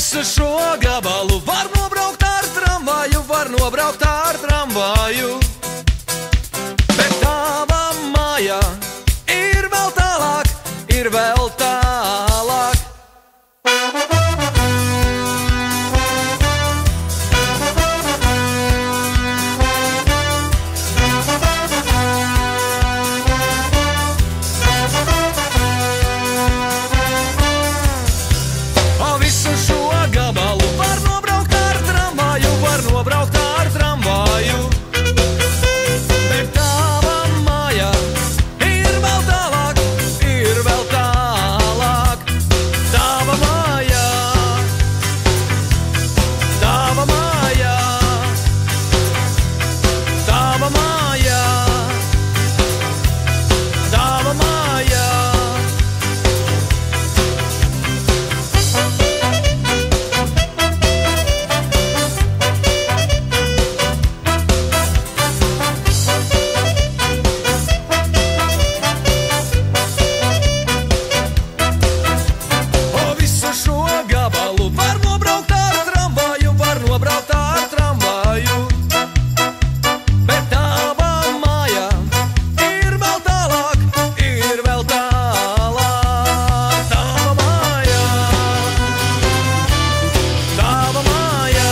visu šo gabalu var nobraukt ar tramvaju, var nobraukt ar tramvaju. Bet tava māja ir vēl tālāk, ir vēl tālāk. Visu šo gabalu var nobraukt ar tramvaju, var nobraukt ar tramvaju. Bet tava māja ir vēl tālāk, ir vēl tālāk. Tava māja, tava māja, tava māja, tava māja. Visu šo gabalu var nobraukt ar tramvaju, var nobraukt ar tramvaju. Bet tava māja ir vēl tālāk, ir vēl tālāk. Tava māja, tava māja,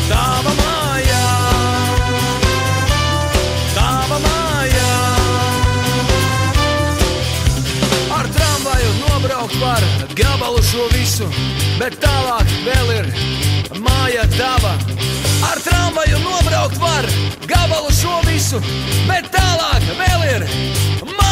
tava māja, tava māja. Ar tramvaju nobraukt var gabalu šo visu, bet tālāk vēl ir māja tava. Ar tramvaju nobraukt var gabalu šo visu, bet tālāk vēl ir māja.